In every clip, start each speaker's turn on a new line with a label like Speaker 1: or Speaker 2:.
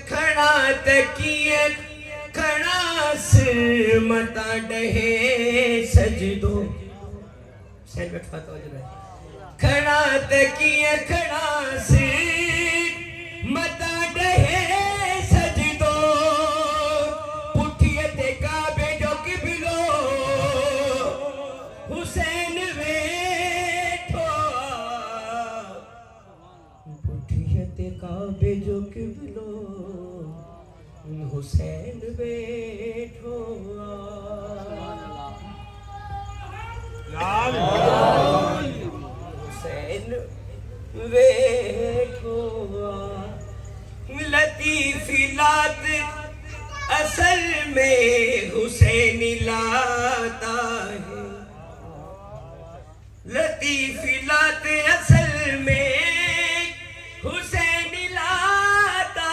Speaker 1: کھڑا تکیے کھڑا سر متا ڈہے سجدو سینٹ فاتح جو ہے کھڑا تکیے کھڑا سر متا ڈہے سجدو پٹھیے تے کعبے جو قبلو حسین ویٹھو پٹھیے تے کعبے جو قبلو حسین بیٹھو حسین بیٹھو لطیفی لات اصل میں حسین لاتا ہے لطیفی لات اصل میں حسین لاتا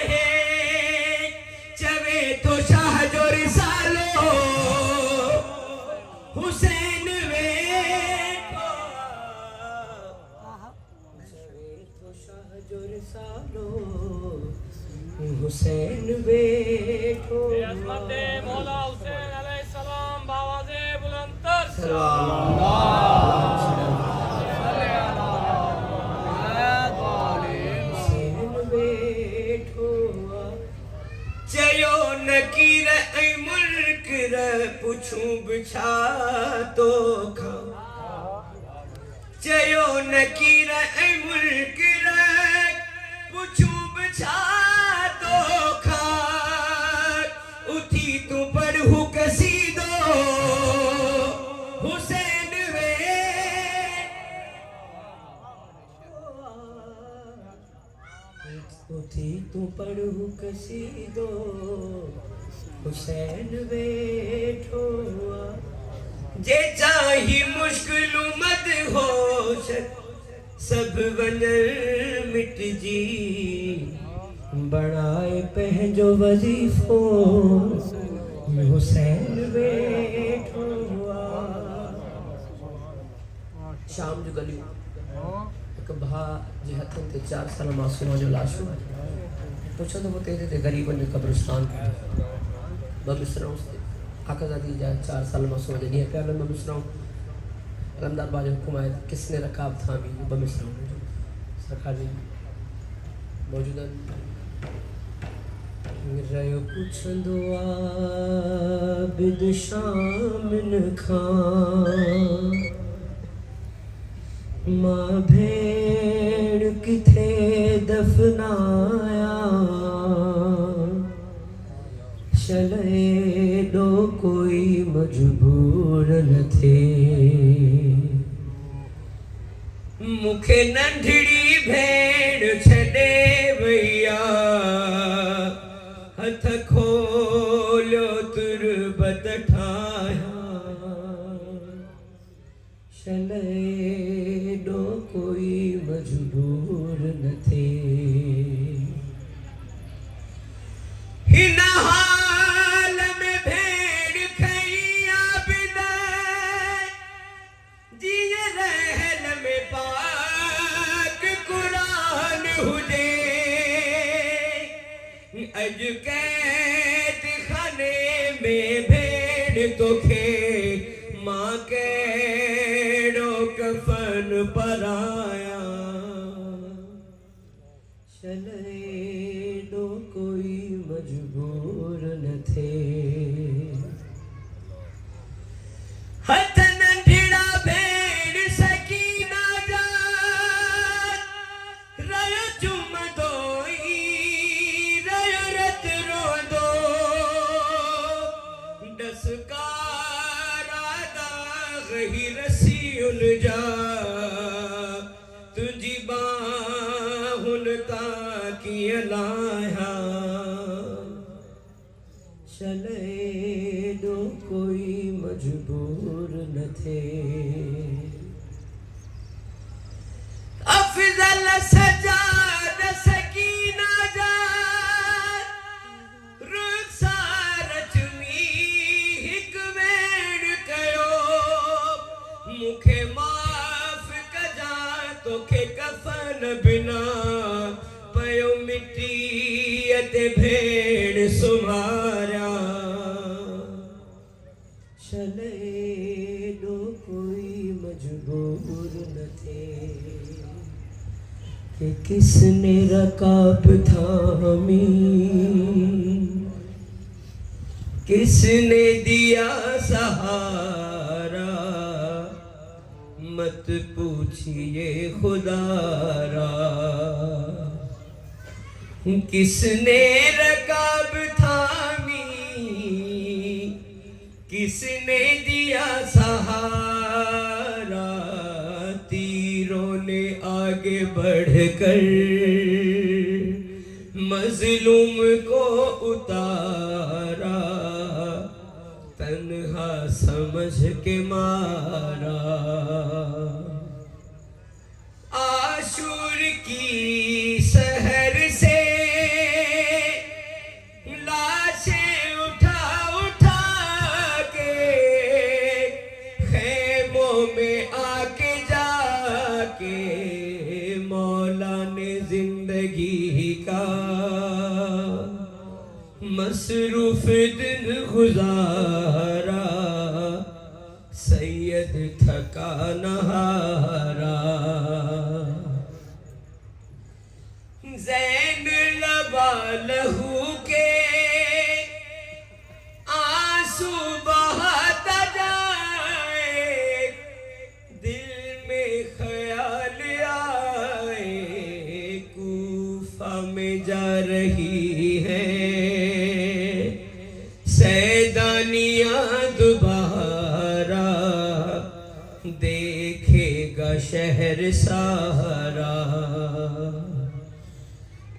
Speaker 1: ہے چوے تو شاہ جو رسالو حسین ویٹھو چوے تو شاہ جو رسالو حسین بیٹھو
Speaker 2: عظمت مولا حسین علیہ السلام باواز بلندتر
Speaker 1: سلام چیو نکیر ای ملک رہ پچھوں بچھا تو کھا چیو نکیر ای ملک رہ پچھوں بچھا تو کھا اٹھی تو پڑھو کسی دو حسین اٹھی تو پڑھو کسی دو حسین بیٹھو جے چاہی مشکل مد ہو سب ونر مٹ جی بڑھائے پہنجو وظیفو حسین بیٹھو شام جو گلی ایک بھا جی ہتھن تے 4 سال معصومہ جو لاشو پوچھا تو وہ تیرے تے غریبن جو قبرستان بمصروں سے آقا زادی جا 4 سال معصومہ جو نہیں ہے پیار میں بمصروں رمدار باجہ حکم آئے کس نے رکاب تھا بھی بمصروں سرکار جی موجودہ رہو پوچھندو عابد شامن کھان ماں بھیڑ کتھے دفنایا چلے دو کوئی مجبور نہ تھے مکھے ننڈھڑی بھیڑ چھڑے ویا ہتھ کھولو تربت ٹھایا چلے دو کوئی مجبور نہ تھے ہن حال میں بھیڑ کھئی عابدہ جیے رحل میں پاک قرآن ہجے اج قید خانے میں بھیڑ تو کھے ماں کیڑو کفن پر آیا چلے دو کوئی مجبور نہ تھے ہتھ ننڈھڑا بھیڑ سکینہ جات رہو چم دوئی رہو رت رو دو ڈسکارا داغ ہی رسی الجا تجھی باہن تاکی لایا چلے دو کوئی مجبور نہ تھے افضل سجاد سکینہ جات رخسار چمی ہک ویڑ کیو مکھے معاف کجا تو کے کفن بنا تے بھیڑ سمارا چلے دو کوئی مجبور نہ تھے کہ کس نے رکاب تھامی کس نے دیا سہارا مت پوچھئے خدا را کس نے رکاب تھامی کس نے دیا سہارا تیروں نے آگے بڑھ کر مظلوم کو اتارا تنہا سمجھ کے مارا عاشور کی سحر سے لاشیں اٹھا اٹھا کے خیموں میں آ کے جا کے مولا نے زندگی کا مصروف دن گزارا سید تھکا نہارا زین لبا لہو کے آنسو بہاتا جائے دل میں خیال آئے کوفہ میں جا رہی ہے سیدانیاں دوبارہ دیکھے گا شہر سارا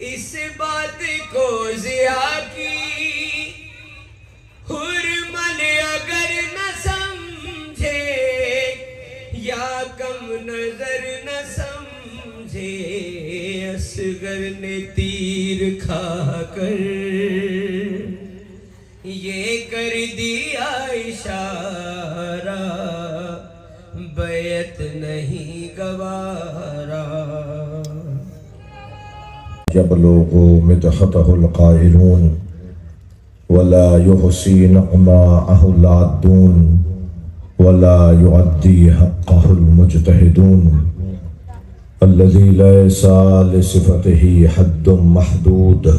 Speaker 1: اس بات کو ضیاء کی حرمل اگر نہ سمجھے یا کم نظر نہ سمجھے اصغر نے تیر کھا کر یہ کر دیا اشارہ بیعت نہیں گوارا
Speaker 3: يبلغ مدحته القائلون ولا يحصي نعماءه العادون ولا يعدي حقه المجتهدون الذي ليس لصفته حد محدود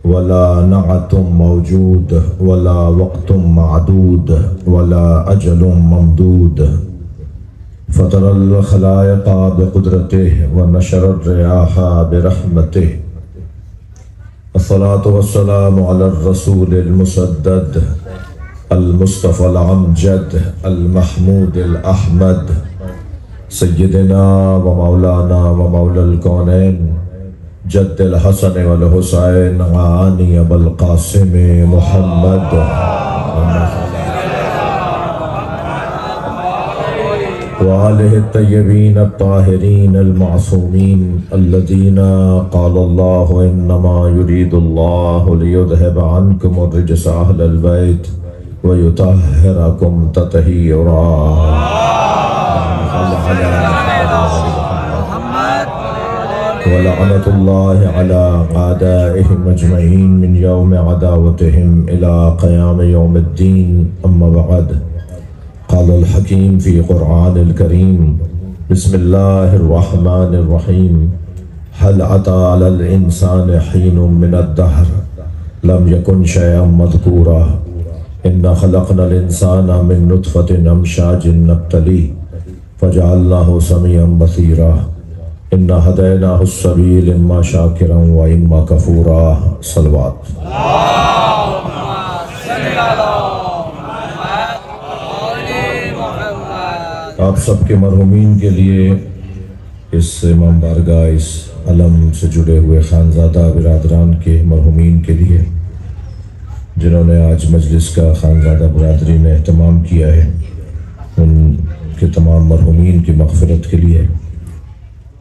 Speaker 3: ولا نعت موجود ولا وقت معدود ولا أجل ممدود فطر الخلائق بقدرته ونشر الرياح برحمته الصلاة والسلام على الرسول المسدد المصطفى العمجد المحمود الأحمد سيدنا ومولانا ومولى الكونين جد الحسن والحسين عاني أبا القاسم محمد وآله الطيبين الطاهرين المعصومين الذين قال الله إنما يريد الله ليذهب عنكم الرجس أهل البيت ويطهركم تطهيرا ولعنة الله على أعدائهم أجمعين من يوم عداوتهم إلى قيام يوم الدين أما بعد قال الحكيم في قرآن الكريم بسم الله الرحمن الرحيم هل أتى على الإنسان حين من الدهر لم يكن شيئا مذكورا إنا خلقنا الإنسان من نطفة أمشاج نبتليه فجعلناه سميعا بصيرا إنا هديناه السبيل إما شاكرا وإما كفورا صلوات آپ سب کے مرحومین کے لیے اس امام بارگاہ اس علم سے جڑے ہوئے خانزادہ برادران کے مرحومین کے لیے جنہوں نے آج مجلس کا خانزادہ برادری نے اہتمام کیا ہے ان کے تمام مرحومین کی مغفرت کے لیے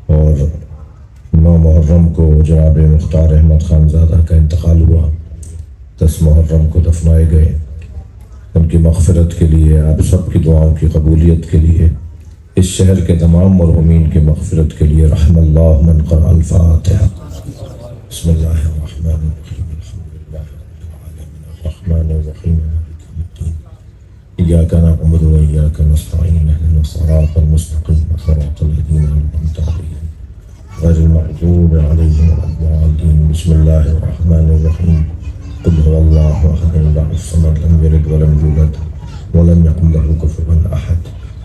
Speaker 3: اور 9 محرم کو جناب مختار احمد خانزادہ کا انتقال ہوا 10 محرم کو دفنائے گئے ان کی مغفرت کے لیے آپ سب کی دعاؤں کی قبولیت کے لیے اس شہر کے تمام مرحومین کی مغفرت کے لیے رحم اللہ من قرأ الفاتحہ بسم اللہ الرحمن الرحیم إياك نعبد وإياك نستعين اهدنا الصراط المستقيم صراط الذين أنعمت عليهم غير المغضوب عليهم ولا الضالين. بسم الله الرحمن الرحيم. قل هو الله أحد الله الصمد لم يلد ولم يولد ولم يكن له كفوا أحد.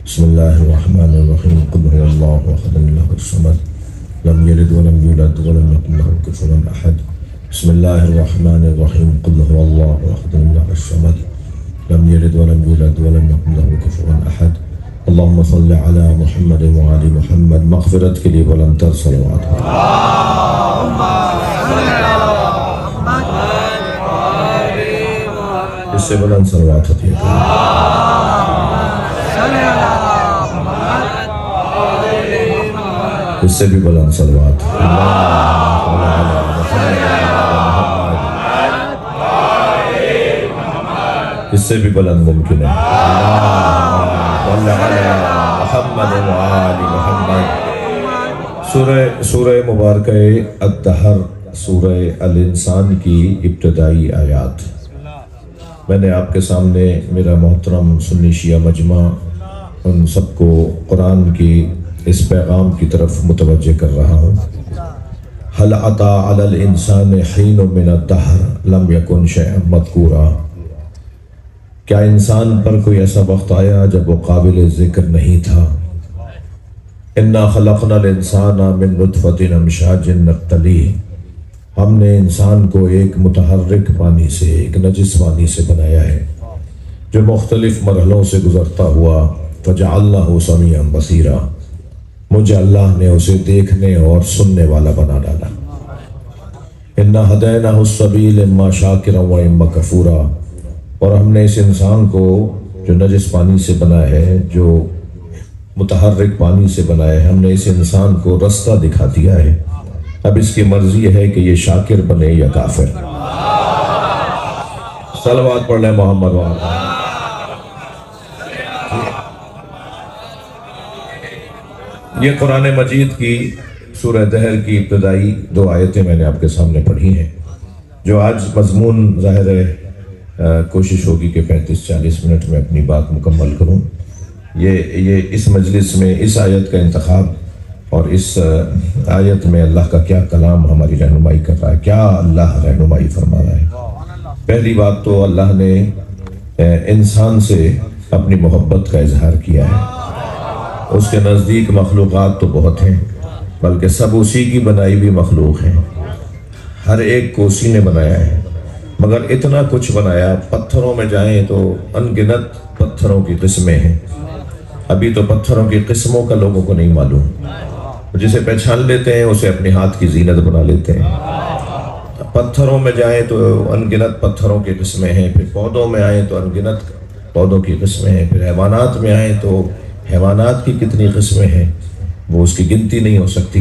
Speaker 3: بسم الله الرحمن الرحيم. قل هو الله أحد الله الصمد لم يلد ولم يولد ولم يكن له كفوا أحد. بسم الله الرحمن الرحيم. قل هو الله أحد الله الصمد لم يلد ولم يولد ولم يكن له كفوا أحد. اللهم صل على محمد وعلى محمد. مغفرت کے لیے بلند تر صلوات. اس سے بلند صلوات ہوتی ہے. اس سے بھی بلند صلوات. اس سے بھی بلند ممکن ہے. محمد وآل محمد. سورہ مبارکہ الدہر، سورہ الانسان کی ابتدائی آیات. میں نے آپ کے سامنے میرا محترم سنی شیعہ مجمع ان سب کو قرآن کی اس پیغام کی طرف متوجہ کر رہا ہوں. هل عطا علی الانسان حین من الدہر لم یکن شیئا مذکورا. کیا انسان پر کوئی ایسا وقت آیا جب وہ قابل ذکر نہیں تھا؟ انا خلقنا الانسان من نطفۃ امشاج نبتلیہ. ہم نے انسان کو ایک متحرک پانی سے، ایک نجس پانی سے بنایا ہے جو مختلف مرحلوں سے گزرتا ہوا. فجعلناہ سمیعا بصیرا. مجھے اللہ نے اسے دیکھنے اور سننے والا بنا ڈالا. انا ہدیناہ السبیل اما شاکرا و اما کفورا. اور ہم نے اس انسان کو جو نجس پانی سے بنایا ہے، جو متحرک پانی سے بنایا ہے، ہم نے اس انسان کو رستہ دکھا دیا ہے. اب اس کی مرضی ہے کہ یہ شاکر بنے یا کافر. صلوات پڑھ لیں محمد وآلہ. یہ قرآن مجید کی سورہ دہر کی ابتدائی 2 آیتیں میں نے آپ کے سامنے پڑھی ہیں. جو آج مضمون ظاہر ہے کوشش ہوگی کہ 35-40 منٹ میں اپنی بات مکمل کروں. یہ اس مجلس میں اس آیت کا انتخاب اور اس آیت میں اللہ کا کیا کلام ہماری رہنمائی کر رہا ہے، کیا اللہ رہنمائی فرما رہا ہے. پہلی بات تو اللہ نے انسان سے اپنی محبت کا اظہار کیا ہے. اس کے نزدیک مخلوقات تو بہت ہیں، بلکہ سب اسی کی بنائی بھی مخلوق ہیں. ہر ایک کو اسی نے بنایا ہے، مگر اتنا کچھ بنایا. پتھروں میں جائیں تو ان گنت پتھروں کی قسمیں ہیں. ابھی تو پتھروں کی قسموں کا لوگوں کو نہیں معلوم. جسے پہچان لیتے ہیں اسے اپنے ہاتھ کی زینت بنا لیتے ہیں. پتھروں میں جائیں تو ان گنت پتھروں کی قسمیں ہیں. پھر پودوں میں آئیں تو ان گنت پودوں کی قسمیں ہیں. پھر حیوانات میں آئیں تو حیوانات کی کتنی قسمیں ہیں، وہ اس کی گنتی نہیں ہو سکتی.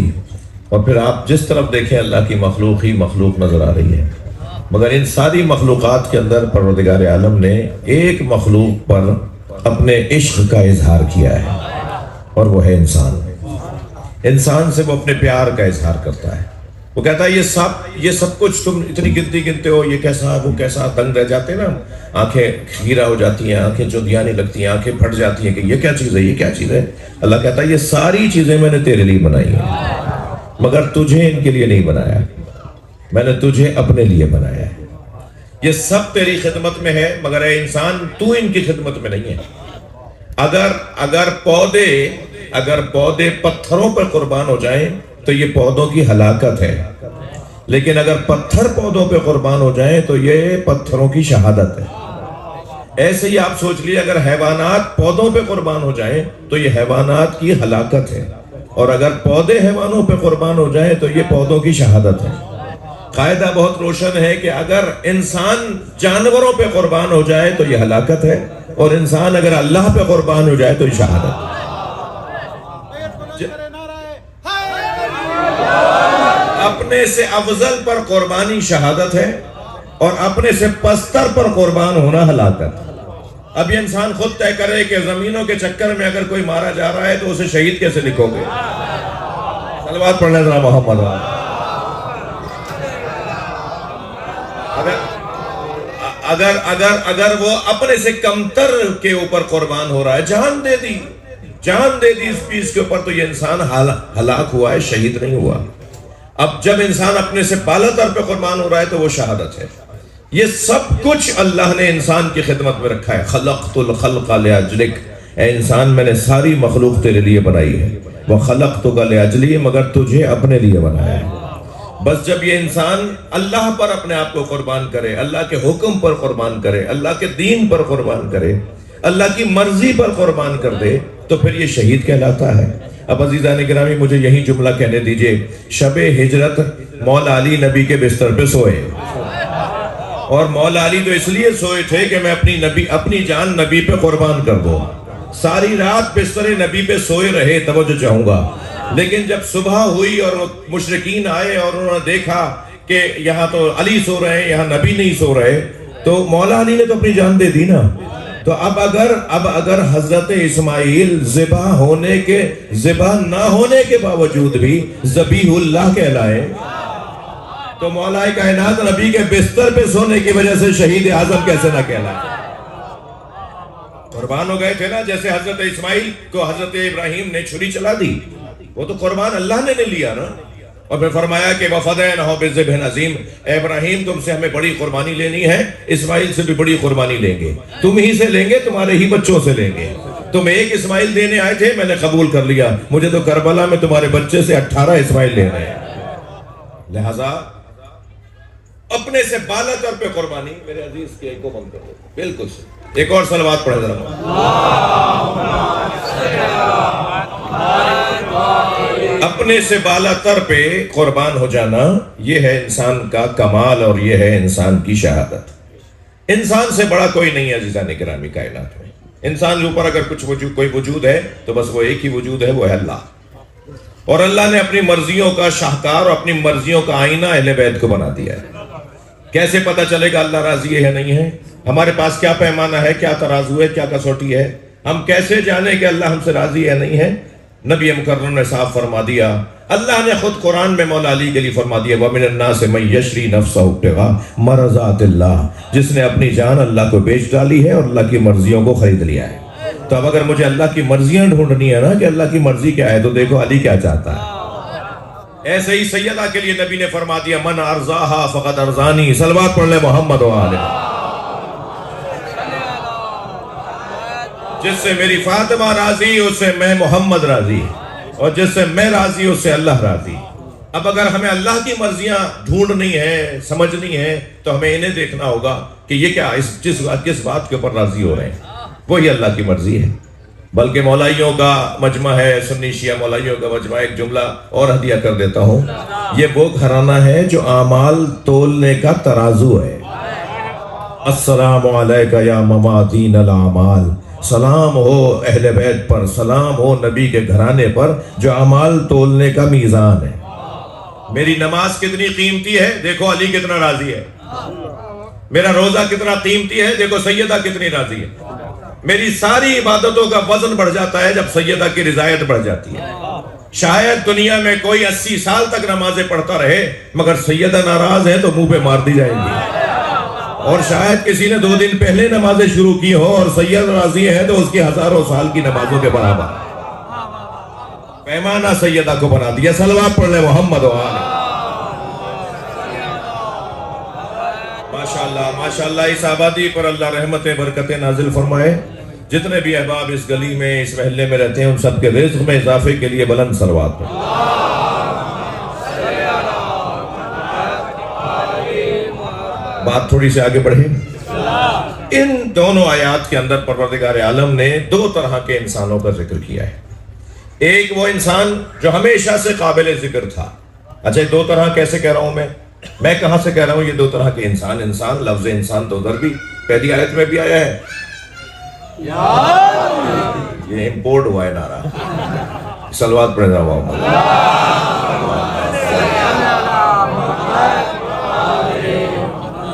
Speaker 3: اور پھر آپ جس طرف دیکھیں اللہ کی مخلوق ہی مخلوق نظر آ رہی ہے. مگر ان ساری مخلوقات کے اندر پروردگار عالم نے ایک مخلوق پر اپنے عشق کا اظہار کیا ہے، اور وہ ہے انسان. انسان سے وہ اپنے پیار کا اظہار کرتا ہے. وہ کہتا ہے یہ سب کچھ تم اتنی گنتی گنتے ہو، یہ کیسا وہ کیسا. دنگ رہ جاتے ہیں نا، آنکھیں کھیرا ہو جاتی ہیں، آنکھیں چودیانے لگتی ہیں، آنکھیں پھٹ جاتی ہیں کہ یہ کیا چیز ہے، یہ کیا چیز ہے. اللہ کہتا ہے یہ ساری چیزیں میں نے تیرے لیے بنائی ہیں، مگر تجھے ان کے لیے نہیں بنایا. میں نے تجھے اپنے لیے بنایا ہے. یہ سب تیری خدمت میں ہے، مگر اے انسان تو ان کی خدمت میں نہیں ہے. اگر پودے پتھروں پر قربان ہو جائیں تو یہ پودوں کی ہلاکت ہے، لیکن اگر پتھر پودوں پہ قربان ہو جائیں تو یہ پتھروں کی شہادت ہے. ایسے ہی آپ سوچ لیے اگر حیوانات پودوں پہ قربان ہو جائیں تو یہ حیوانات کی ہلاکت ہے، اور اگر پودے حیوانوں پہ قربان ہو جائیں تو یہ پودوں کی شہادت ہے. قاعدہ بہت روشن ہے کہ اگر انسان جانوروں پہ قربان ہو جائے تو یہ ہلاکت ہے، اور انسان اگر اللہ پہ قربان ہو جائے تو یہ شہادت ہے. اپنے سے افضل پر قربانی شہادت ہے، اور اپنے سے پستر پر قربان ہونا ہلاکت. اب یہ انسان خود طے کرے کہ زمینوں کے چکر میں اگر کوئی مارا جا رہا ہے تو اسے شہید کیسے لکھو گے. صلوات پڑھنے ذرا محمد. اگر وہ اپنے سے کمتر کے اوپر قربان ہو رہا ہے، جان دے دی اس چیز کے اوپر، تو یہ انسان ہلاک ہوا ہے، شہید نہیں ہوا۔ اب جب انسان اپنے سے بالا تر پہ قربان ہو رہا ہے تو وہ شہادت ہے۔ یہ سب کچھ اللہ نے انسان کی خدمت میں رکھا ہے۔ خلقت الخلق لأجلک، اے انسان میں نے ساری مخلوق تیرے لیے بنائی ہے۔ وخلقتک لأجلی، مگر تجھے اپنے لیے بنایا ہے۔ بس جب یہ انسان اللہ پر اپنے آپ کو قربان کرے، اللہ کے حکم پر قربان کرے، اللہ کے دین پر قربان کرے، اللہ کی مرضی پر قربان کر دے، تو پھر یہ شہید کہلاتا ہے۔ اب عزیزان گرامی، مجھے یہی جملہ کہنے دیجئے، شب ہجرت مولا علی نبی کے بستر پہ سوئے، اور مولا علی تو اس لیے سوئے تھے کہ میں اپنی جان نبی پہ قربان کر دوں۔ ساری رات بستر نبی پہ سوئے رہے، توجہ چاہوں گا۔ لیکن جب صبح ہوئی اور مشرکین آئے اور انہوں نے دیکھا کہ یہاں تو علی سو رہے ہیں، یہاں نبی نہیں سو رہے، تو مولا علی نے تو اپنی جان دے دی نا۔ تو اب اگر حضرت اسماعیل ذبح نہ ہونے کے باوجود بھی ذبیح اللہ کہلائے، تو مولا کائنات نبی کے بستر پہ سونے کی وجہ سے شہید اعظم کیسے نہ کہلائے؟ قربان ہو گئے تھے نا، جیسے حضرت اسماعیل کو حضرت ابراہیم نے چھری چلا دی، وہ تو قربان اللہ نے لیا نا۔ اور پھر فرمایا کہ وَفَدَيْنَاهُ بِذِبْحٍ عَظِيمٍ، اے ابراہیم تم سے ہمیں بڑی قربانی لینی ہے، اسماعیل سے بھی بڑی قربانی لیں گے، تم ہی سے لیں گے، تمہارے ہی بچوں سے لیں گے۔ تم ایک اسماعیل دینے آئے تھے، میں نے قبول کر لیا، مجھے تو کربلا میں تمہارے بچے سے 18 اسماعیل لینے ہیں۔ لہذا اپنے سے بالا تر پہ قربانی، میرے عزیز کے ایک کو بند کر دو، بالکل سے ایک اور صلوات پڑھے ذرا۔ اپنے سے بالا تر پہ قربان ہو جانا، یہ ہے انسان کا کمال، اور یہ ہے انسان کی شہادت۔ انسان سے بڑا کوئی نہیں ہے عزیزان گرامی کائنات میں۔ انسان کے اوپر اگر کوئی وجود ہے تو بس وہ ایک ہی وجود ہے، وہ ہے اللہ۔ اور اللہ نے اپنی مرضیوں کا شاہکار اور اپنی مرضیوں کا آئینہ اہل بیت کو بنا دیا ہے۔ کیسے پتہ چلے گا اللہ راضی ہے یا نہیں ہے؟ ہمارے پاس کیا پیمانہ ہے، کیا ترازو ہے، کیا کسوٹی ہے؟ ہم کیسے جانیں کہ اللہ ہم سے راضی ہے یا نہیں ہے؟ نبی مکرم نے صاف فرما دیا، اللہ نے خود قرآن میں مولا علی کے لیے فرما دیا، وَمِنَ النَّاسِ مَن يَشْرِي نَفْسَهُ ابْتِغَاءَ مَرْضَاتِ اللَّهِ، جس نے اپنی جان اللہ کو بیچ ڈالی ہے اور اللہ کی مرضیوں کو خرید لیا ہے۔ تو اب اگر مجھے اللہ کی مرضیاں ڈھونڈنی ہے نا کہ اللہ کی مرضی کیا ہے، تو دیکھو علی کیا چاہتا ہے۔ ایسے ہی سیدہ کے لیے نبی نے فرما دیا، من ارضاہا فقد ارضانی، صلوات پڑھ لے محمد و آلہ۔ جس سے میری فاطمہ راضی، اس سے میں محمد راضی، اور جس سے میں راضی، اس سے اللہ راضی۔ اب اگر ہمیں اللہ کی مرضیاں ڈھونڈنی ہے، سمجھنی ہے، تو ہمیں انہیں دیکھنا ہوگا کہ یہ کیا کس بات کے اوپر راضی ہو رہے ہیں، وہی اللہ کی مرضی ہے۔ بلکہ مولائیوں کا مجمع ہے، سنی شیعہ مولائیوں کا مجمع، ایک جملہ اور ہدیہ کر دیتا ہوں، یہ وہ گھرانہ ہے جو اعمال تولنے کا ترازو ہے۔ السلام علیکہ یا موازین الاعمال، سلام ہو اہل بیت پر، سلام ہو نبی کے گھرانے پر جو اعمال تولنے کا میزان ہے۔ میری نماز کتنی قیمتی ہے، دیکھو علی کتنا راضی ہے۔ میرا روزہ کتنا قیمتی ہے، دیکھو سیدہ کتنی راضی ہے۔ میری ساری عبادتوں کا وزن بڑھ جاتا ہے جب سیدہ کی رضایت بڑھ جاتی ہے۔ شاید دنیا میں کوئی 80 سال تک نمازیں پڑھتا رہے، مگر سیدہ ناراض ہے تو منہ پہ مار دی جائیں گی۔ اور شاید کسی نے 2 دن پہلے نمازیں شروع کی ہو اور سید راضی ہے تو اس کی ہزاروں سال کی نمازوں کے برابر پیمانہ سیدہ کو بنا دیا۔ صلوات پڑھ لے محمد و آلہ۔ ماشاءاللہ ماشاءاللہ، اس آبادی پر اللہ رحمتیں برکتیں نازل فرمائے۔ جتنے بھی احباب اس گلی میں، اس محلے میں رہتے ہیں، ان سب کے رزق میں اضافے کے لیے بلند صلوات پڑھ۔ بات تھوڑی سے آگے بڑھیں۔ ان دونوں آیات کے اندر پروردگار عالم نے 2 طرح کے انسانوں کا ذکر کیا ہے۔ ایک وہ انسان جو ہمیشہ سے قابل ذکر تھا۔ اچھا، 2 طرح کیسے کہہ رہا ہوں میں کہاں سے کہہ رہا ہوں یہ 2 طرح کے انسان؟ لفظ انسان تو ادھر بھی پہلی آیت میں بھی آیا ہے، یہ امپورٹ ہوا ہے نعرہ۔ صلوات پڑھ رہا ہوں۔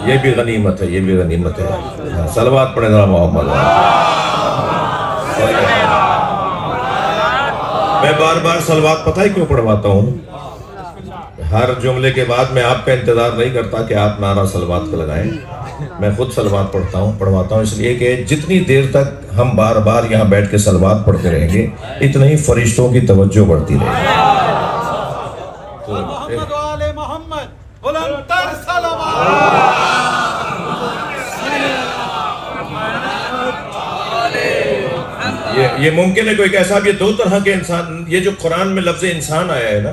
Speaker 3: یہ بھی غنیمت ہے، یہ بھی غنیمت ہے۔ صلوات پڑھے ذرا محمد۔ میں بار بار صلوات پتہ ہی کیوں پڑھواتا ہوں؟ ہر جملے کے بعد میں آپ کا انتظار نہیں کرتا کہ آپ نعرہ صلوات کا لگائیں، میں خود صلوات پڑھواتا ہوں اس لیے کہ جتنی دیر تک ہم بار بار یہاں بیٹھ کے صلوات پڑھتے رہیں گے اتنا ہی فرشتوں کی توجہ بڑھتی رہے گی.
Speaker 4: محمد و آل محمد بلند تر صلوات.
Speaker 3: یہ ممکن ہے کوئی کہ صاحب یہ دو طرح کے انسان، یہ جو قرآن میں لفظ انسان آیا ہے نا،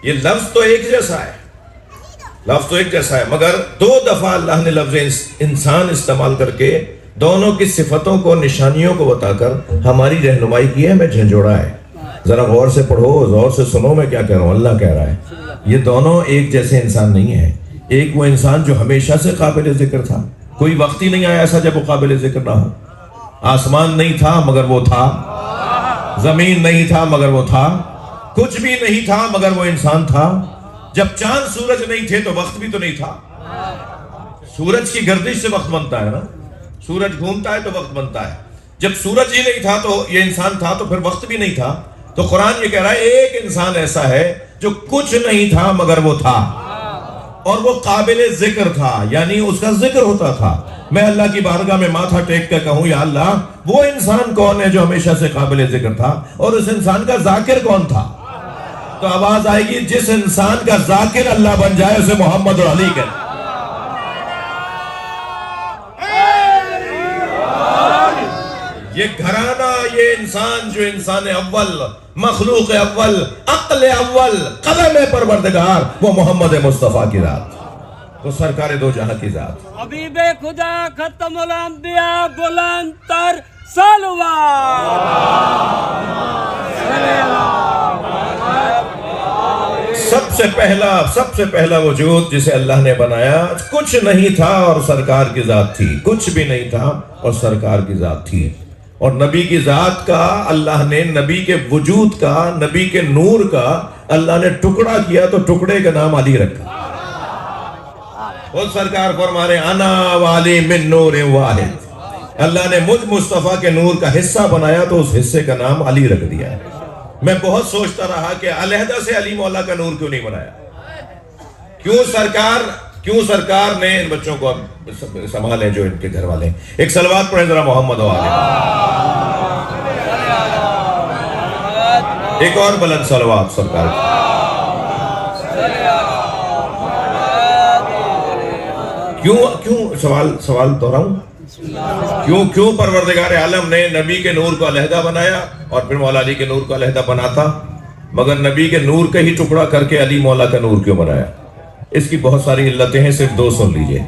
Speaker 3: یہ لفظ تو ایک جیسا ہے، لفظ تو ایک جیسا ہے، مگر دو دفعہ اللہ نے لفظ انسان استعمال کر کے دونوں کی صفتوں کو، نشانیوں کو بتا کر ہماری رہنمائی کی ہے. میں جھنجھوڑا ہے، ذرا غور سے پڑھو، غور سے سنو میں کیا کہہ رہا ہوں. اللہ کہہ رہا ہے یہ دونوں ایک جیسے انسان نہیں ہیں. ایک وہ انسان جو ہمیشہ سے قابل ذکر تھا، کوئی وقت ہی نہیں آیا ایسا جب وہ قابل ذکر نہ ہو. آسمان نہیں تھا مگر وہ تھا، زمین نہیں تھا مگر وہ تھا، کچھ بھی نہیں تھا مگر وہ انسان تھا. جب چاند سورج نہیں تھے تو وقت بھی تو نہیں تھا. سورج کی گردش سے وقت بنتا ہے نا، سورج گھومتا ہے تو وقت بنتا ہے. جب سورج ہی نہیں تھا تو یہ انسان تھا تو پھر وقت بھی نہیں تھا. تو قرآن یہ کہہ رہا ہے ایک انسان ایسا ہے جو کچھ نہیں تھا مگر وہ تھا، اور وہ قابل ذکر تھا، یعنی اس کا ذکر ہوتا تھا. میں اللہ کی بارگاہ میں ماتھا ٹیک کر کہوں یا اللہ وہ انسان کون ہے جو ہمیشہ سے قابل ذکر تھا، اور اس انسان کا ذاکر کون تھا؟ تو آواز آئے گی جس انسان کا ذاکر اللہ بن جائے اسے محمد اور علی کہتے. یہ گھرانہ، یہ انسان جو انسان اول، مخلوق اول، عقل اول، قلم پروردگار، وہ محمد مصطفیٰ کی ذات، وہ سرکار دو جہاں کی ذات،
Speaker 2: حبیب خدا ختم الانبیاء بلند تر صلوات.
Speaker 3: سب سے پہلا وجود جسے اللہ نے بنایا کچھ نہیں تھا اور سرکار کی ذات تھی. کچھ بھی نہیں تھا اور سرکار کی ذات تھی. اور نبی کی ذات کا اللہ نے، نبی کے وجود کا، نبی کے نور کا اللہ نے ٹکڑا کیا تو ٹکڑے کا نام علی رکھا. خود سرکار فرما رہے انا والی من نور واحد. اللہ نے مجھ مصطفیٰ کے نور کا حصہ بنایا تو اس حصے کا نام علی رکھ دیا ہے. میں بہت سوچتا رہا کہ علیحدہ سے علی مولا کا نور کیوں نہیں بنایا. کیوں سرکار نے ان بچوں کو سنبھالیں جو ان کے گھر والے ہیں. ایک صلوات پڑھیں ذرا محمد و آلہ. ایک اور بلند صلوات سرکار کی. کیوں سوال دہراؤں، کیوں پروردگار عالم نے نبی کے نور کو علیحدہ بنایا اور پھر مولا علی کے نور کو علیحدہ بناتا، مگر نبی کے نور کا ہی ٹکڑا کر کے علی مولا کا نور کیوں بنایا؟ اس کی بہت ساری علتیں ہیں، صرف دو سن لیجئے.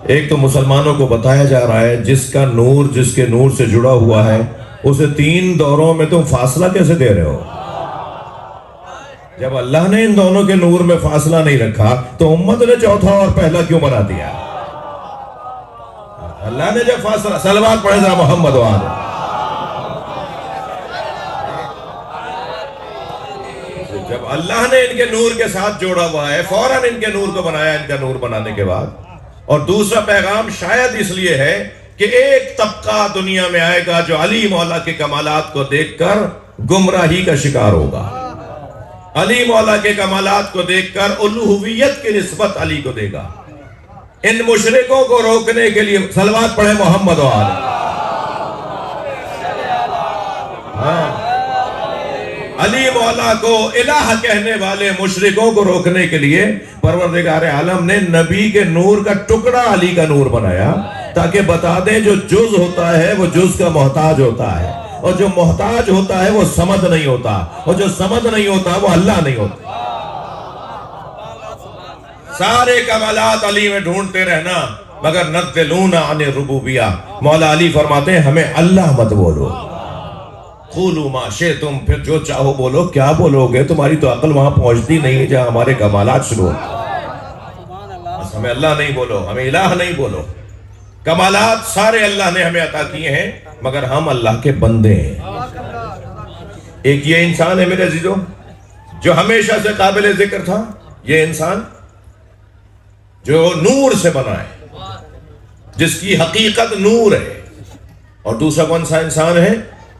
Speaker 3: ایک تو مسلمانوں کو بتایا جا رہا ہے جس کا نور جس کے نور سے جڑا ہوا ہے اسے 3 دوروں میں تم فاصلہ کیسے دے رہے ہو؟ جب اللہ نے ان دونوں کے نور میں فاصلہ نہیں رکھا تو امت نے چوتھا اور پہلا کیوں بنا دیا؟ اللہ نے جب فاصلہ، صلوات پڑھیں ذرا محمد و آلہ. جب اللہ نے ان کے نور کے ساتھ جوڑا ہوا ہے فوراً ان کے نور کو بنایا، ان کا نور بنانے کے بعد. اور دوسرا پیغام شاید اس لیے ہے کہ ایک طبقہ دنیا میں آئے گا جو علی مولا کے کمالات کو دیکھ کر گمراہی کا شکار ہوگا. علی مولا کے کمالات کو دیکھ کر الوہیت کی نسبت علی کو دے گا. ان مشرکوں کو روکنے کے لیے صلوات پڑھے محمد و آلہ. علی مولا کو الہ کہنے والے مشرکوں کو روکنے کے لیے پروردگار عالم نے نبی کے نور کا ٹکڑا علی کا نور بنایا تاکہ بتا دیں جو جز ہوتا ہے وہ جز کا محتاج ہوتا ہے، اور جو محتاج ہوتا ہے وہ سمد نہیں ہوتا، اور جو سمد نہیں ہوتا وہ اللہ نہیں ہوتا. سارے کمالات علی میں ڈھونڈتے رہنا مگر نزلون عن الربوبیہ. مولا علی فرماتے ہیں ہمیں اللہ مت بولو. قولوا ما شئتم، پھر جو چاہو بولو. کیا بولو گے؟ تمہاری تو عقل وہاں پہنچتی نہیں ہے جہاں ہمارے کمالات شروع ہوتے. ہمیں اللہ نہیں بولو، ہمیں الہ نہیں بولو. کمالات سارے اللہ نے ہمیں عطا کیے ہیں مگر ہم اللہ کے بندے ہیں. ایک یہ انسان ہے میرے عزیزوں جو ہمیشہ سے قابل ذکر تھا، یہ انسان جو نور سے بنا ہے، جس کی حقیقت نور ہے. اور دوسرا کون سا انسان ہے؟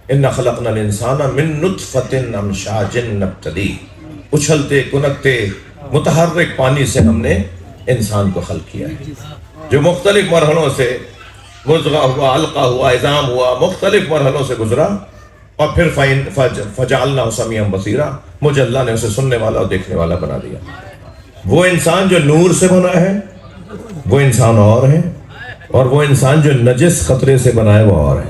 Speaker 3: اِنَّا خَلَقْنَا الْإِنسَانَ مِن نُطْفَةٍ أَمْشَاجٍ نَبْتَلِيهِ. اچھلتے کنکتے متحرک پانی سے ہم نے انسان کو خلق کیا ہے. جو مختلف مرحلوں سے مضغہ ہوا، علقہ ہوا، عظام ہوا، مختلف مرحلوں سے گزرا، اور پھر فجعلناہ سمیعا بصیرا، مجھے اللہ نے اسے سننے والا اور دیکھنے والا بنا دیا۔ وہ انسان جو نور سے بنا ہے وہ انسان اور ہے، اور وہ انسان جو نجس خطرے سے بنا ہے وہ اور ہے۔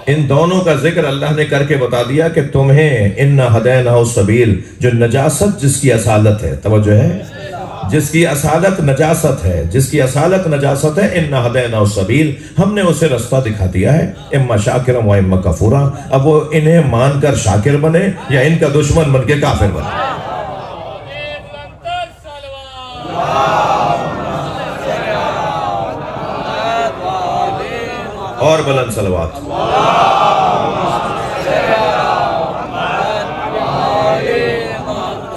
Speaker 3: ان دونوں کا ذکر اللہ نے کر کے بتا دیا کہ تمہیں انا ہدیناہ السبیل، جو نجاست جس کی اصالت ہے، توجہ ہے، جس کی اصالت نجاست ہے، جس کی اصالت نجاست ہے، انا ہدیناہ السبیل، ہم نے اسے رستہ دکھا دیا ہے، اما شاکرا و اما کفورا، اب وہ انہیں مان کر شاکر بنے یا ان کا دشمن بن کے کافر بنے۔ اور بلند صلوات۔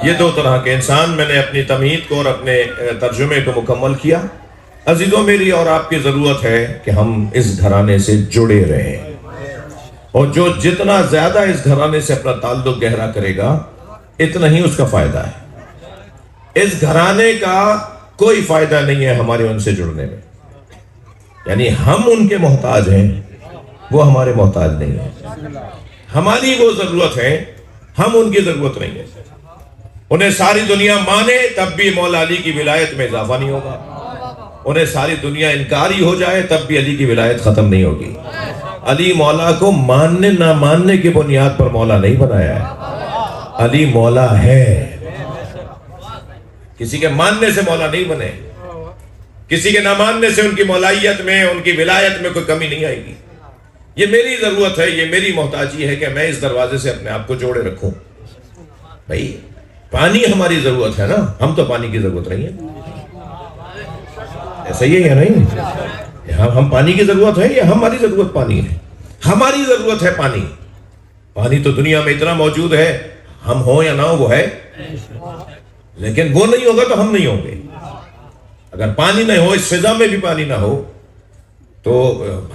Speaker 3: یہ دو طرح کے انسان، میں نے اپنی تمہید کو اور اپنے ترجمے کو مکمل کیا۔ عزیزوں، میری اور آپ کی ضرورت ہے کہ ہم اس گھرانے سے جڑے رہیں، اور جو جتنا زیادہ اس گھرانے سے اپنا تعلق گہرا کرے گا اتنا ہی اس کا فائدہ ہے۔ اس گھرانے کا کوئی فائدہ نہیں ہے ہمارے ان سے جڑنے میں، یعنی ہم ان کے محتاج ہیں، وہ ہمارے محتاج نہیں ہیں۔ ہماری وہ ضرورت ہے، ہم ان کی ضرورت نہیں ہے۔ انہیں ساری دنیا مانے تب بھی مولا علی کی ولایت میں اضافہ نہیں ہوگا، انہیں ساری دنیا انکاری ہو جائے تب بھی علی کی ولایت ختم نہیں ہوگی۔ علی مولا کو ماننے نہ ماننے کی بنیاد پر مولا نہیں بنایا ہے، علی مولا ہے۔ کسی کے ماننے سے مولا نہیں بنے، کسی کے نہ ماننے سے ان کی مولائیت میں، ان کی ولایت میں کوئی کمی نہیں آئے گی۔ یہ میری ضرورت ہے، یہ میری محتاجی ہے کہ میں اس دروازے سے اپنے آپ کو جوڑے رکھوں۔ بھائی پانی ہماری ضرورت ہے نا، ہم تو پانی کی ضرورت نہیں ہے، ایسا ہی ہے یا نہیں؟ ہم پانی کی ضرورت ہے یا ہماری ضرورت پانی ہے؟ ہماری ضرورت ہے پانی۔ پانی تو دنیا میں اتنا موجود ہے، ہم ہوں یا نہ ہوں وہ ہے، لیکن وہ نہیں ہوگا تو ہم نہیں ہوں گے۔ اگر پانی نہ ہو، اس فضا میں بھی پانی نہ ہو تو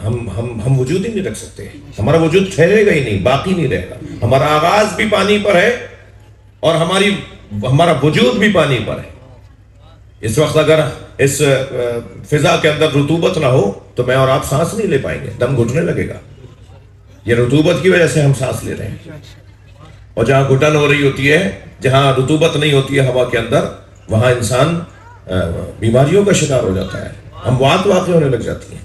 Speaker 3: ہم وجود ہی نہیں رکھ سکتے، ہمارا وجود ٹھہرے گا ہی نہیں، باقی نہیں رہے گا۔ ہمارا آغاز بھی پانی پر ہے اور ہمارا وجود بھی پانی پر ہے۔ اس وقت اگر اس فضا کے اندر رطوبت نہ ہو تو میں اور آپ سانس نہیں لے پائیں گے، دم گھٹنے لگے گا۔ یہ رطوبت کی وجہ سے ہم سانس لے رہے ہیں، اور جہاں گھٹن ہو رہی ہوتی ہے، جہاں رطوبت نہیں ہوتی ہے ہوا کے اندر، وہاں انسان بیماریوں کا شکار ہو جاتا ہے، اموات واقع ہونے لگ جاتی ہیں۔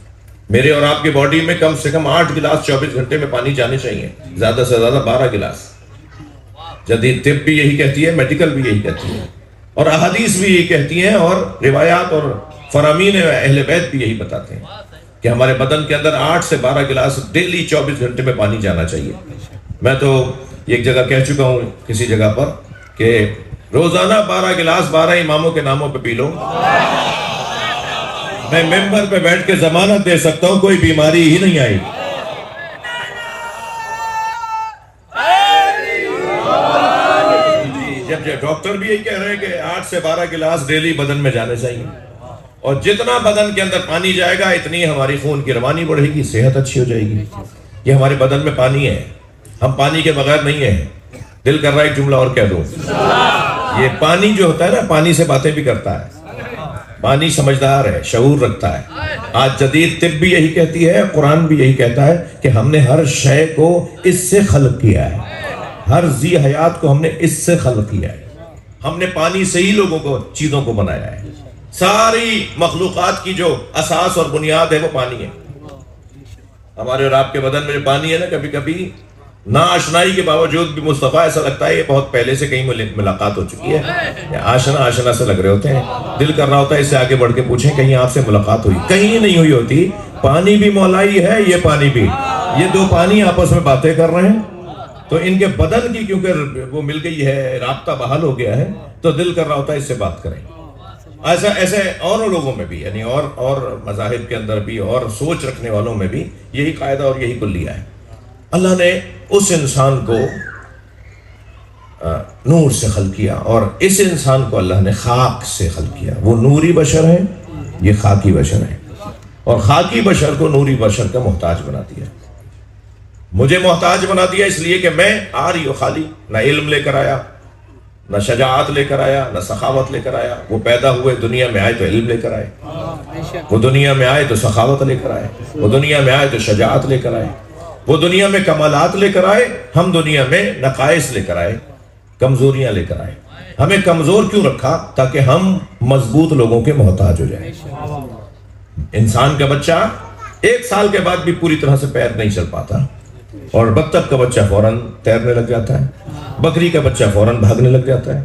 Speaker 3: میرے اور آپ کی باڈی میں کم سے کم 8 گلاس 24 گھنٹے میں پانی جانے چاہیے، زیادہ سے زیادہ 12 گلاس۔ جدید طب بھی یہی کہتی ہے، میڈیکل بھی یہی کہتی ہے، اور احادیث بھی یہی کہتی ہیں، اور روایات اور فرامین اہل بیت بھی یہی بتاتے ہیں کہ ہمارے بدن کے اندر 8 سے 12 گلاس ڈیلی 24 گھنٹے میں پانی جانا چاہیے۔ میں تو ایک جگہ کہہ چکا ہوں کسی جگہ پر کہ روزانہ 12 گلاس 12 اماموں کے ناموں پہ پی لو، میں ممبر پہ بیٹھ کے ضمانت دے سکتا ہوں کوئی بیماری ہی نہیں آئی۔ جب ڈاکٹر بھی یہی کہہ رہے ہیں کہ 8 سے 12 گلاس ڈیلی بدن میں جانے چاہیے، اور جتنا بدن کے اندر پانی جائے گا اتنی ہماری خون کی روانی بڑھے گی، صحت اچھی ہو جائے گی۔ یہ ہمارے بدن میں پانی ہے، ہم پانی کے بغیر نہیں ہیں۔ دل کر رہا ہے ایک جملہ اور کہہ دوں، یہ پانی جو ہوتا ہے نا، پانی سے باتیں بھی کرتا ہے، پانی سمجھدار ہے، شعور رکھتا ہے۔ آج جدید طب بھی یہی کہتی ہے، قرآن بھی یہی کہتا ہے کہ ہم نے ہر شے کو اس سے خلق کیا ہے، ہر ذی حیات کو ہم نے اس سے خلق کیا ہے۔ ہم نے پانی سے ہی لوگوں کو، چیزوں کو بنایا ہے۔ ساری مخلوقات کی جو اساس اور بنیاد ہے وہ پانی ہے۔ ہمارے اور آپ کے بدن میں جو پانی ہے نا، کبھی کبھی نا آشنائی کے باوجود بھی مصطفیٰ ایسا لگتا ہے یہ بہت پہلے سے کہیں ملاقات ہو چکی ہے، آشنا سے لگ رہے ہوتے ہیں۔ دل کر رہا ہوتا ہے اس سے آگے بڑھ کے پوچھیں کہیں آپ سے ملاقات ہوئی، کہیں نہیں ہوئی ہوتی۔ پانی بھی مولائی ہے، یہ پانی بھی، یہ دو پانی آپس میں باتیں کر رہے ہیں، تو ان کے بدن کی کیونکہ وہ مل گئی ہے، رابطہ بحال ہو گیا ہے، تو دل کر رہا ہوتا ہے اس سے بات کریں۔ ایسے اور لوگوں میں بھی، یعنی اور مذاہب کے اندر بھی، اور سوچ رکھنے والوں میں بھی یہی قاعدہ اور یہی کلیہ ہے۔ اللہ نے اس انسان کو نور سے خلق کیا، اور اس انسان کو اللہ نے خاک سے خلق کیا۔ وہ نوری بشر ہے، یہ خاکی بشر ہے، اور خاکی بشر کو نوری بشر کا محتاج بنا دیا۔ مجھے محتاج بنا دیا اس لیے کہ میں آ رہی ہو خالی، نہ علم لے کر آیا، نہ شجاعت لے کر آیا، نہ سخاوت لے کر آیا۔ وہ پیدا ہوئے دنیا میں آئے تو علم لے کر آئے، وہ دنیا میں آئے تو سخاوت لے کر آئے، وہ دنیا میں آئے تو شجاعت لے کر آئے، وہ دنیا میں کمالات لے کر آئے، ہم دنیا میں نقائص لے کر آئے، کمزوریاں لے کر آئے۔ ہمیں کمزور کیوں رکھا؟ تاکہ ہم مضبوط لوگوں کے محتاج ہو جائیں۔ انسان کا بچہ 1 سال کے بعد بھی پوری طرح سے پیر نہیں چل پاتا، اور بطخ کا بچہ فوراً تیرنے لگ جاتا ہے، بکری کا بچہ فوراً بھاگنے لگ جاتا ہے۔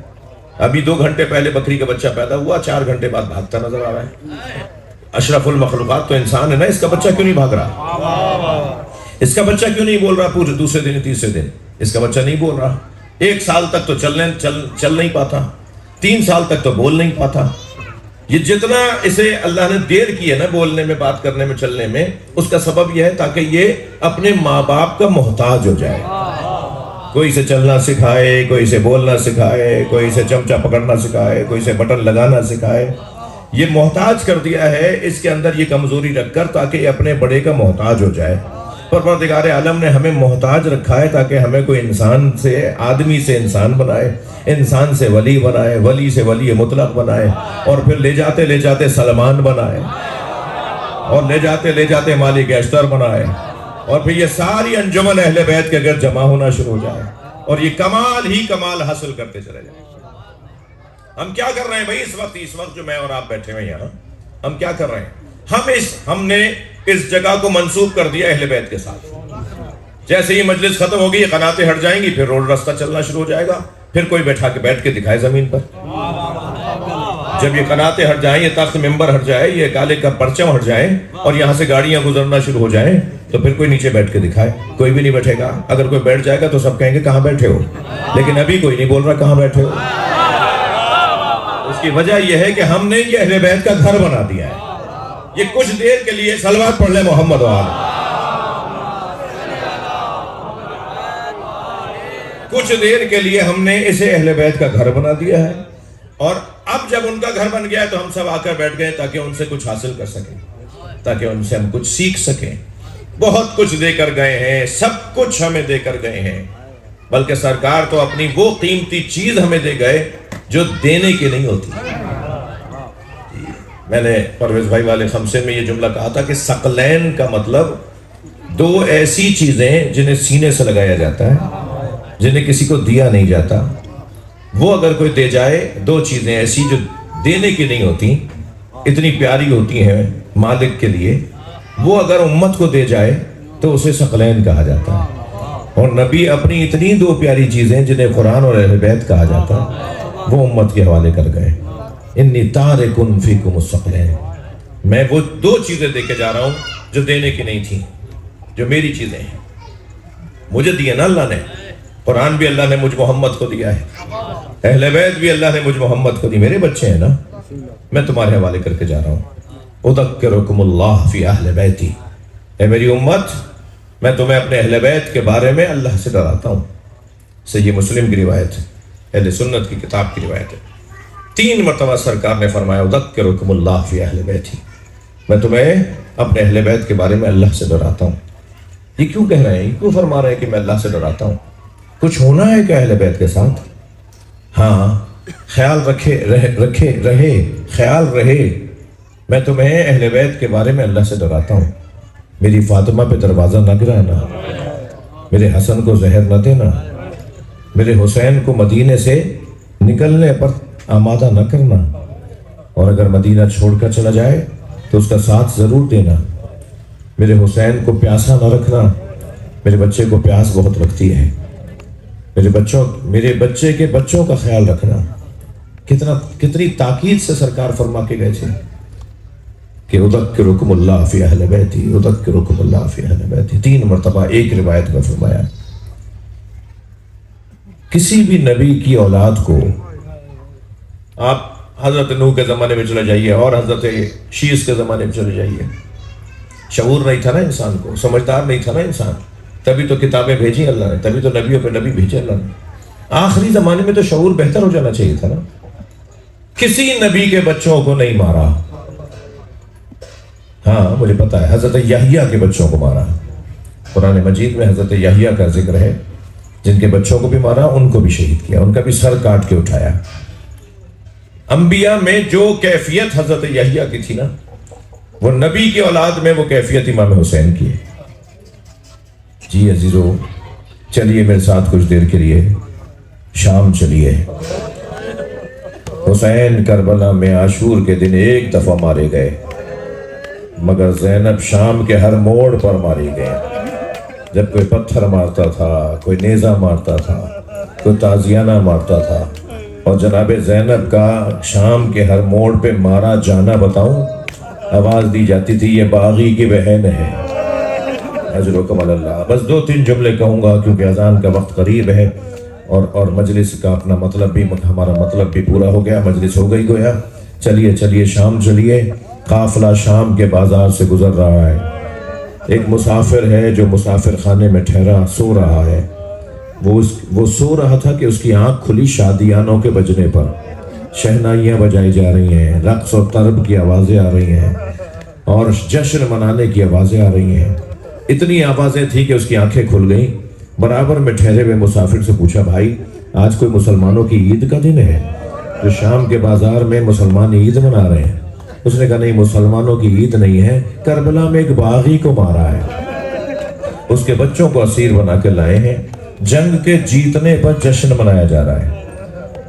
Speaker 3: ابھی 2 گھنٹے پہلے بکری کا بچہ پیدا ہوا، 4 گھنٹے بعد بھاگتا نظر آ رہا ہے۔ اشرف المخلوقات تو انسان ہے نا، اس کا بچہ کیوں نہیں بھاگ رہا؟ اس کا بچہ کیوں نہیں بول رہا پورے دوسرے دن تیسرے دن؟ اس کا بچہ نہیں بول رہا۔ 1 سال تک تو چل نہیں پاتا، 3 سال تک تو بول نہیں پاتا۔ یہ جتنا اسے اللہ نے دیر کی ہے نا بولنے میں، بات کرنے میں، چلنے میں، اس کا سبب یہ ہے تاکہ یہ اپنے ماں باپ کا محتاج ہو جائے۔ کوئی اسے چلنا سکھائے، کوئی اسے بولنا سکھائے، کوئی اسے چمچہ پکڑنا سکھائے، کوئی اسے بٹن لگانا سکھائے۔ یہ محتاج کر دیا ہے اس کے اندر یہ کمزوری رکھ کر، تاکہ یہ اپنے بڑے کا محتاج ہو جائے۔ پروردگار عالم نے ہمیں محتاج رکھا ہے تاکہ ہمیں کوئی انسان سے، آدمی سے انسان بنائے، انسان سے ولی بنائے، ولی سے ولی مطلق بنائے، اور پھر لے جاتے سلمان بنائے، اور لے جاتے مالک اشتر بنائے، اور پھر یہ ساری انجمن اہل بیت کے اگر جمع ہونا شروع ہو جائے، اور یہ کمال ہی کمال حاصل کرتے چلے جائیں۔ ہم کیا کر رہے ہیں بھائی اس وقت جو میں اور آپ بیٹھے ہوئے یہاں، ہم کیا کر رہے ہیں؟ ہم نے اس جگہ کو منسوب کر دیا اہل بیت کے ساتھ۔ جیسے ہی مجلس ختم ہوگی، یہ قناتیں ہٹ جائیں گی، پھر روڈ راستہ چلنا شروع ہو جائے گا، پھر کوئی بیٹھ کے دکھائے زمین پر۔ جب یہ قناتیں ہٹ جائیں، یہ تخت ممبر ہٹ جائے، یہ کالے کا پرچم ہٹ جائیں، اور یہاں سے گاڑیاں گزرنا شروع ہو جائیں، تو پھر کوئی نیچے بیٹھ کے دکھائے۔ کوئی بھی نہیں بیٹھے گا۔ اگر کوئی بیٹھ جائے گا تو سب کہیں گے کہاں بیٹھے ہو، لیکن ابھی کوئی نہیں بول رہا کہاں بیٹھے ہو۔ اس کی وجہ یہ ہے کہ ہم نے یہ اہل بیت کا گھر بنا دیا ہے۔ یہ کچھ دیر کے لیے صلوات پڑھ لیں محمد وآلہ۔ کچھ دیر کے لیے ہم نے اسے اہل بیت کا گھر بنا دیا ہے، اور اب جب ان کا گھر بن گیا ہے تو ہم سب آ کر بیٹھ گئے تاکہ ان سے کچھ حاصل کر سکیں، تاکہ ان سے ہم کچھ سیکھ سکیں۔ بہت کچھ دے کر گئے ہیں، سب کچھ ہمیں دے کر گئے ہیں، بلکہ سرکار تو اپنی وہ قیمتی چیز ہمیں دے گئے جو دینے کی نہیں ہوتی۔ میں نے پرویز بھائی والے خمسے میں یہ جملہ کہا تھا کہ ثقلین کا مطلب 2 ایسی چیزیں جنہیں سینے سے لگایا جاتا ہے، جنہیں کسی کو دیا نہیں جاتا۔ وہ اگر کوئی دے جائے، 2 چیزیں ایسی جو دینے کی نہیں ہوتی، اتنی پیاری ہوتی ہیں مالک کے لیے، وہ اگر امت کو دے جائے تو اسے ثقلین کہا جاتا ہے۔ اور نبی اپنی اتنی 2 پیاری چیزیں جنہیں قرآن اور اہل بیت کہا جاتا ہے، وہ امت کے حوالے کر گئے۔ انی تارکن فیکم الثقلین، میں وہ 2 چیزیں دے کے جا رہا ہوں جو دینے کی نہیں تھی، جو میری چیزیں ہیں، مجھے دیے نا اللہ نے۔ قرآن بھی اللہ نے مجھ محمد کو دیا ہے، اہل بیت بھی اللہ نے مجھ محمد کو دی، میرے بچے ہیں نا، میں تمہارے حوالے کر کے جا رہا ہوں۔ اذکرکم اللہ فی اہل بیتی، اے میری امت، میں تمہیں اپنے اہل بیت کے بارے میں اللہ سے ڈراتا ہوں۔ صحیح مسلم کی روایت ہے، اہل سنت کی کتاب کی روایت ہے۔ 3 مرتبہ سرکار نے فرمایا اذکرکم اللہ فی اہل بیتی، میں تمہیں اپنے اہل بیت کے بارے میں اللہ سے ڈراتا ہوں۔ یہ کیوں کہہ رہے ہیں، یہ کیوں فرما رہے ہیں کہ میں اللہ سے ڈراتا ہوں؟ کچھ ہونا ہے کہ اہل بیت کے ساتھ؟ ہاں، خیال خیال رہے میں تمہیں اہل بیت کے بارے میں اللہ سے ڈراتا ہوں۔ میری فاطمہ پہ دروازہ نہ گرانا، میرے حسن کو زہر نہ دینا، میرے حسین کو مدینے سے نکلنے پر آمادہ نہ کرنا، اور اگر مدینہ چھوڑ کر چلا جائے تو اس کا ساتھ ضرور دینا۔ میرے حسین کو پیاسا نہ رکھنا، میرے بچے کو پیاس بہت رکھتی ہے۔ میرے بچے کے بچوں کا خیال رکھنا۔ کتنی تاکید سے سرکار فرما کے گئے تھے کہ اذکرکم اللہ فی اہل بیتی، اذکرکم اللہ فی اہل بیتی، 3 مرتبہ ایک روایت میں فرمایا۔ کسی بھی نبی کی اولاد کو آپ حضرت نوح کے زمانے میں چلے جائیے اور حضرت شیس کے زمانے میں چلے جائیے، شعور نہیں تھا نا انسان کو، سمجھدار نہیں تھا نا انسان، تبھی تو کتابیں بھیجی اللہ نے، تبھی تو نبیوں پہ نبی بھیجے اللہ نے۔ آخری زمانے میں تو شعور بہتر ہو جانا چاہیے تھا نا۔ کسی نبی کے بچوں کو نہیں مارا، ہاں مجھے پتا ہے حضرت یحییٰ کے بچوں کو مارا، قرآن مجید میں حضرت یحییٰ کا ذکر ہے، جن کے بچوں کو بھی مارا، ان کو بھی شہید کیا، ان کا بھی سر کاٹ کے اٹھایا۔ انبیاء میں جو کیفیت حضرت یحییٰ کی تھی نا، وہ نبی کی اولاد میں وہ کیفیت امام حسین کی ہے۔ جی عزیزو، چلیے میرے ساتھ کچھ دیر کے لیے شام چلیے۔ حسین کربلا میں عاشور کے دن ایک دفعہ مارے گئے، مگر زینب شام کے ہر موڑ پر ماری گئے۔ جب کوئی پتھر مارتا تھا، کوئی نیزہ مارتا تھا، کوئی تازیانہ مارتا تھا، اور جناب زینب کا شام کے ہر موڑ پہ مارا جانا بتاؤں، آواز دی جاتی تھی یہ باغی کی بہن ہے۔ اجرکم اللہ۔ بس 2-3 جملے کہوں گا کیونکہ اذان کا وقت قریب ہے، اور مجلس کا اپنا مطلب بھی، ہمارا مطلب بھی پورا ہو گیا، مجلس ہو گئی گویا۔ چلیے شام چلیے۔ قافلہ شام کے بازار سے گزر رہا ہے۔ ایک مسافر ہے جو مسافر خانے میں ٹھہرا سو رہا ہے۔ وہ سو رہا تھا کہ اس کی آنکھ کھلی شادیانوں کے بجنے پر، شہنائیاں بجائی جا رہی ہیں، رقص و طرب کی آوازیں آ رہی ہیں، اور جشن منانے کی آوازیں آ رہی ہیں۔ اتنی آوازیں تھی کہ اس کی آنکھیں کھل گئیں۔ برابر میں ٹھہرے ہوئے مسافر سے پوچھا، بھائی آج کوئی مسلمانوں کی عید کا دن ہے؟ جو شام کے بازار میں مسلمان عید منا رہے ہیں۔ اس نے کہا نہیں، مسلمانوں کی عید نہیں ہے، کربلا میں ایک باغی کو مارا ہے، اس کے بچوں کو اسیر بنا کے لائے ہیں، جنگ کے جیتنے پر جشن منایا جا رہا ہے۔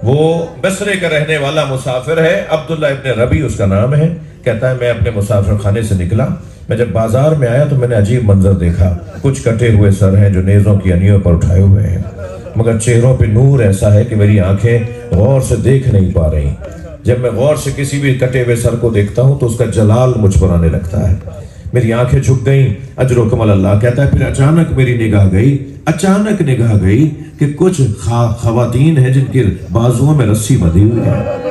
Speaker 3: وہ بصرے کا رہنے والا مسافر ہے، عبداللہ ابن ربی اس کا نام ہے۔ کہتا ہے میں اپنے مسافر خانے سے نکلا، میں جب بازار میں آیا تو میں نے عجیب منظر دیکھا۔ کچھ کٹے ہوئے سر ہیں جو نیزوں کی انیوں پر اٹھائے ہوئے ہیں، مگر چہروں پہ نور ایسا ہے کہ میری آنکھیں غور سے دیکھ نہیں پا رہی۔ جب میں غور سے کسی بھی کٹے ہوئے سر کو دیکھتا ہوں تو اس کا جلال مجھ پر آنے لگتا ہے، میری آنکھیں جھک گئیں۔ اجرکم اللہ۔ کہتا ہے پھر اچانک میری نگاہ گئی کہ کچھ خواتین ہیں جن کے بازوؤں میں رسی بندھی ہوئی ہے۔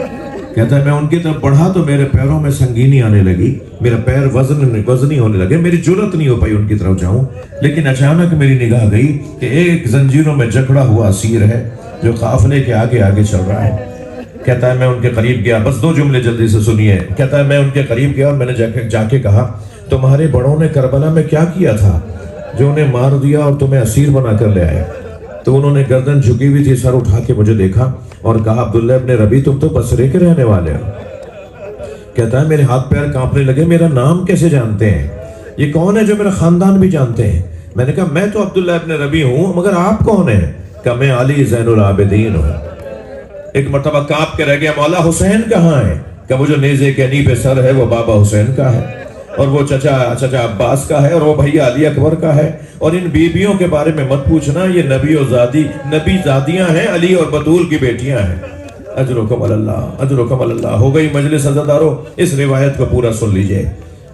Speaker 3: کہتا ہے میں ان کی طرف بڑھا تو میرے پیروں میں سنگینی آنے لگی، میرا پیر وزنی ہونے لگے، میری جرت نہیں ہو پائی ان کی طرف جاؤں۔ لیکن اچانک میری نگاہ گئی کہ ایک زنجیروں میں جکڑا ہوا اسیر ہے جو قافلے کے آگے چل رہا ہے۔ کہتا ہے میں ان کے قریب گیا، بس 2 جملے جلدی سے سنیے۔ کہتا ہے میں ان کے قریب گیا اور میں نے جا کے کہا تمہارے بڑوں نے کربلا میں کیا کیا تھا جو انہیں مار دیا اور تمہیں اسیر بنا کر لے آئے؟ تو انہوں نے گردن جھکی ہوئی تھی، سر اٹھا کے مجھے دیکھا اور کہا عبداللہ ابن ربی تم تو بصرے کے رہنے والے ہو۔ کہتا ہے میرے ہاتھ پیر کانپنے لگے، میرا نام کیسے جانتے ہیں؟ یہ کون ہے جو میرا خاندان بھی جانتے ہیں؟ میں نے کہا میں تو عبداللہ ابن ربی ہوں، مگر آپ کون ہیں؟ کہا میں علی زین العابدین ہوں۔ ایک مرتبہ کانپ کے رہ گیا، مولا حسین کہاں ہے؟ کہ وہ جو نیزے کے نی پہ سر ہے وہ بابا حسین کا ہے، اور وہ چچا عباس کا ہے، اور وہ بھیا علی اکبر کا ہے۔ اور ان بیبیوں کے بارے میں مت پوچھنا، یہ نبی زادیاں ہیں، علی اور بطول کی بیٹیاں ہیں۔ اجرکم اللہ۔ ہو گئی مجلس عزادارو، اس روایت کو پورا سن لیجئے۔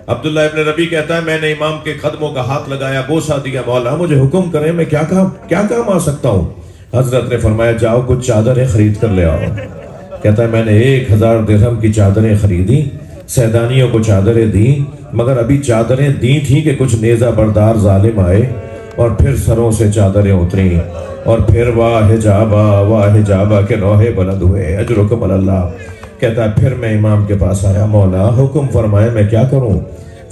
Speaker 3: عبداللہ ابن ربی کہتا ہے میں نے امام کے قدموں کا ہاتھ لگایا، بوسہ دیا، مولا مجھے حکم کریں میں کیا کام آ سکتا ہوں؟ حضرت نے فرمایا جاؤ کچھ چادریں خرید کر لے آؤ۔ کہتا ہے میں نے 1000 درہم کی چادریں خریدی، سیدانیوں کو چادریں دیں، مگر ابھی چادریں دی تھیں کہ کچھ نیزہ بردار ظالم آئے اور پھر سروں سے چادریں اتریں، اور پھر واہ حجابہ کے نوحے بلند ہوئے۔ اجرکم اللہ۔ کہتا ہے پھر میں امام کے پاس آیا، مولا حکم فرمایا میں کیا کروں؟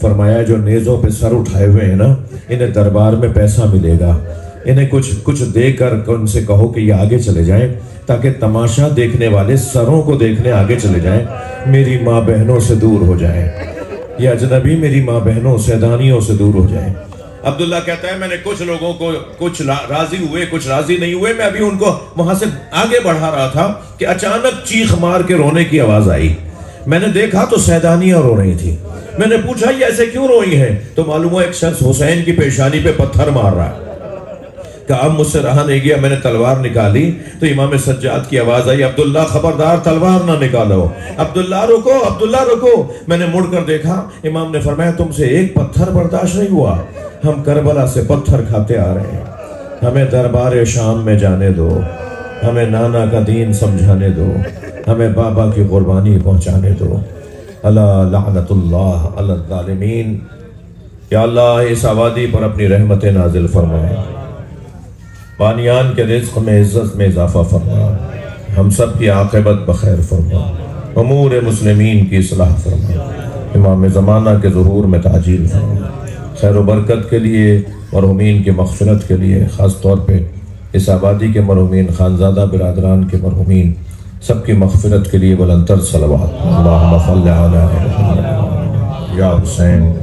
Speaker 3: فرمایا جو نیزوں پہ سر اٹھائے ہوئے ہیں نا، انہیں دربار میں پیسہ ملے گا، انہیں کچھ دے کر ان سے کہو کہ یہ آگے چلے جائیں، تاکہ تماشا دیکھنے والے سروں کو دیکھنے آگے چلے جائیں، میری ماں بہنوں سے دور ہو جائیں، یہ اجنبی میری ماں بہنوں سیدانیوں سے دور ہو جائیں۔ عبداللہ کہتا ہے میں نے کچھ لوگوں کو کچھ راضی ہوئے، کچھ راضی نہیں ہوئے، میں ابھی ان کو وہاں سے آگے بڑھا رہا تھا کہ اچانک چیخ مار کے رونے کی آواز آئی۔ میں نے دیکھا تو سیدانیاں رو رہی تھی۔ میں نے پوچھا یہ ایسے کیوں روئی ہیں؟ تو معلوم ہوا ایک شخص حسین کی پیشانی پہ پتھر مار رہا ہے۔ کہ اب مجھ سے رہا نہیں گیا، میں نے تلوار نکالی تو امام سجاد کی آواز آئی عبداللہ خبردار تلوار نہ نکالو، عبداللہ رکو۔ میں نے مڑ کر دیکھا، امام نے فرمایا تم سے ایک پتھر برداشت نہیں ہوا، ہم کربلا سے پتھر کھاتے آ رہے ہیں، ہمیں دربار شام میں جانے دو، ہمیں نانا کا دین سمجھانے دو، ہمیں بابا کی قربانی پہنچانے دو۔ اللہ لعنت اللہ علی الظالمین۔ یا اللہ اس آبادی پر اپنی رحمت نازل فرمائے، بانیان کے رزق میں عزت میں اضافہ فرما، ہم سب کی عاقبت بخیر فرما، امور مسلمین کی اصلاح فرما، امام زمانہ کے ظہور میں تعجیل فرما، خیر و برکت کے لیے، مرحومین کی مغفرت کے لیے، خاص طور پہ اس آبادی کے مرحومین، خانزادہ برادران کے مرحومین، سب کی مغفرت کے لیے بلند تر صلوات۔ اللہم صل علی محمد یا حسین